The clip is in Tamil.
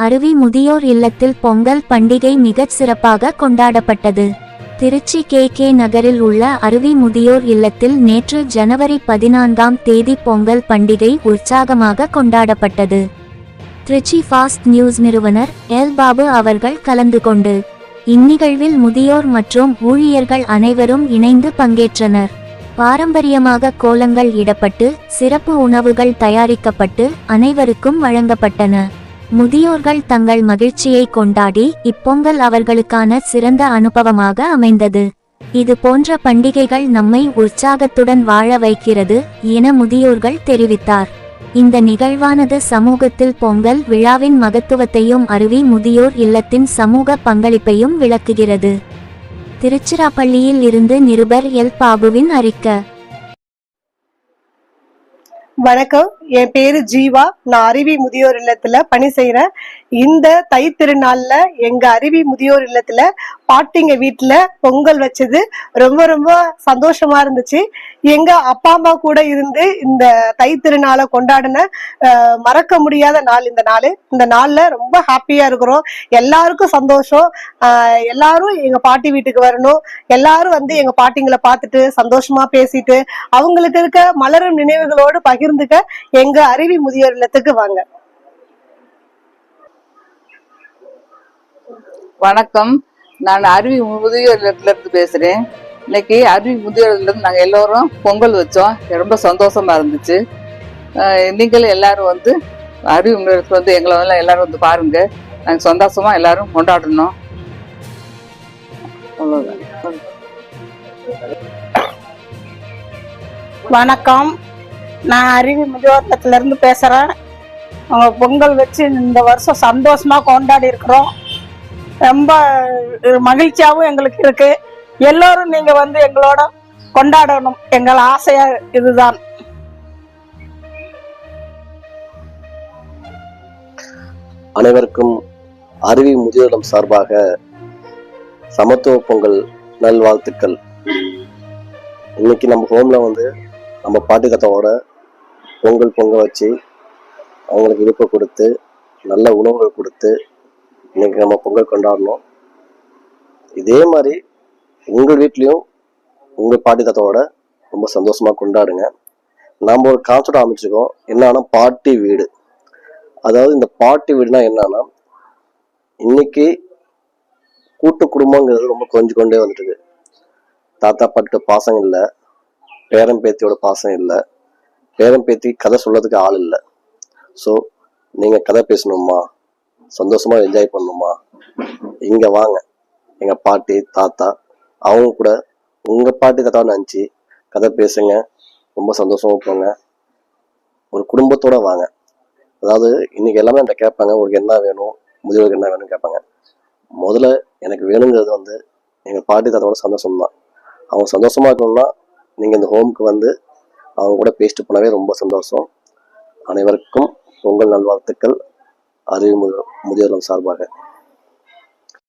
அருவி முதியோர் இல்லத்தில் பொங்கல் பண்டிகை மிகச் சிறப்பாக கொண்டாடப்பட்டது. திருச்சி கே நகரில் உள்ள அருவி முதியோர் இல்லத்தில் நேற்று ஜனவரி 14ஆம் தேதி பொங்கல் பண்டிகை உற்சாகமாக கொண்டாடப்பட்டது. திருச்சி ஃபாஸ்ட் நியூஸ் நிறுவனர் எல் பாபு அவர்கள் கலந்து கொண்டு இந்நிகழ்வில் முதியோர் மற்றும் ஊழியர்கள் அனைவரும் இணைந்து பங்கேற்றனர். பாரம்பரியமாக கோலங்கள் இடப்பட்டு சிறப்பு உணவுகள் தயாரிக்கப்பட்டு அனைவருக்கும் வழங்கப்பட்டன. முதியோர்கள் தங்கள் மகிழ்ச்சியை கொண்டாடி இப்பொங்கல் அவர்களுக்கான சிறந்த அனுபவமாக அமைந்தது. இது போன்ற பண்டிகைகள் நம்மை உற்சாகத்துடன் வாழ வைக்கிறது என முதியோர்கள் தெரிவித்தார். இந்த நிகழ்வானது சமூகத்தில் பொங்கல் விழாவின் மகத்துவத்தையும் அருவி முதியோர் இல்லத்தின் சமூக பங்களிப்பையும் விளக்குகிறது. திருச்சிராப்பள்ளியில் இருந்து நிருபர் எல் பாபுவின் அறிக்கை. வணக்கம், என் பேரு ஜீவா. நான் அருவி முதியோர் இல்லத்துல பணி செய்யறேன். இந்த தை திருநாள்ல எங்க அருவி முதியோர் இல்லத்துல பாட்டிங்க வீட்டுல பொங்கல் வச்சது ரொம்ப ரொம்ப சந்தோஷமா இருந்துச்சு. எங்க அப்பா அம்மா கூட இருந்து இந்த தை திருநாளை கொண்டாடின மறக்க முடியாத நாள் இந்த நாள்ல ரொம்ப ஹாப்பியா இருக்கிறோம். எல்லாருக்கும் சந்தோஷம். எல்லாரும் எங்க பாட்டி வீட்டுக்கு வரணும். எல்லாரும் வந்து எங்க பாட்டிங்களை பார்த்துட்டு சந்தோஷமா பேசிட்டு அவங்களுக்கு இருக்க மலரும் நினைவுகளோடு பகிர்ந்துக்க எங்க அருவி முதியோர் இல்லத்துக்கு வாங்க. வணக்கம், நான் அருவி முதியோர் இல்லத்துல இருந்து பேசுறேன். இன்னைக்கு அருவி முதியோர் இல்லத்துல நாங்க எல்லோரும் பொங்கல் வச்சோம். ரொம்ப சந்தோஷமா இருந்துச்சு. நீங்களும் எல்லாரும் வந்து அருவி முதியோர் வந்து எங்களை எல்லாரும் வந்து பாருங்க. நாங்க சந்தோஷமா எல்லாரும் கொண்டாடணும். வணக்கம், நான் அருவி முதியோர் இல்லத்துல இருந்து பேசுறேன். பொங்கல் வச்சு இந்த வருஷம் சந்தோஷமா கொண்டாடி இருக்கிறோம். ரொம்ப மகிழ்ச்சியாவும் எங்களுக்கு இருக்கு. எல்லோரும் நீங்க வந்து எங்களோட கொண்டாடணும். எங்கள் ஆசையா இதுதான். அனைவருக்கும் அருவி முதியோர் சார்பாக சமத்துவ பொங்கல் நல்வாழ்த்துக்கள். இன்னைக்கு நம்ம ஹோம்ல வந்து நம்ம பாட்டி கத்தாவோட பொங்கல் வச்சு அவங்களுக்கு இனிப்பு கொடுத்து நல்ல உணவுகள் கொடுத்து இன்னைக்கு நம்ம பொங்கல் கொண்டாடணும். இதே மாதிரி உங்கள் வீட்லேயும் உங்கள் பாட்டி தாத்தாவோட ரொம்ப சந்தோஷமாக கொண்டாடுங்க. நாம் ஒரு கான்செப்ட் அமைச்சிருக்கோம், என்னன்னா பாட்டி வீடு. அதாவது இந்த பாட்டி வீடுனா என்னன்னா, இன்னைக்கு கூட்டு குடும்பங்கிறது ரொம்ப கொஞ்சம் கொண்டே வந்துட்டுருக்கு. தாத்தா பாட்டியோட பாசம் இல்லை, பேரன் பேத்தியோட பாசம் இல்லை, பேரன் பேத்தி கதை சொல்றதுக்கு ஆள் இல்லை. ஸோ நீங்கள் கதை பேசணுமா, சந்தோஷமா என்ஜாய் பண்ணணுமா, இங்க வாங்க. எங்க பாட்டி தாத்தா அவங்க கூட உங்க பாட்டி தாத்தா நினச்சி கதை பேசுங்க. ரொம்ப சந்தோஷமா போங்க. ஒரு குடும்பத்தோட வாங்க. அதாவது இன்னைக்கு எல்லாமே என்கிட்ட கேட்பாங்க, உங்களுக்கு என்ன வேணும், முதியோருக்கு என்ன வேணும்னு கேட்பாங்க. முதல்ல எனக்கு வேணுங்கிறது வந்து எங்க பாட்டி தாத்தாவோட சந்தோஷம் தான். அவங்க சந்தோஷமா இருக்கணும்னா நீங்க இந்த ஹோமுக்கு வந்து அவங்க கூட பேசிட்டு போனாவே ரொம்ப சந்தோஷம். அனைவருக்கும் பொங்கல் நல்வாழ்த்துக்கள் அருவி முதியோர் சார்பாக.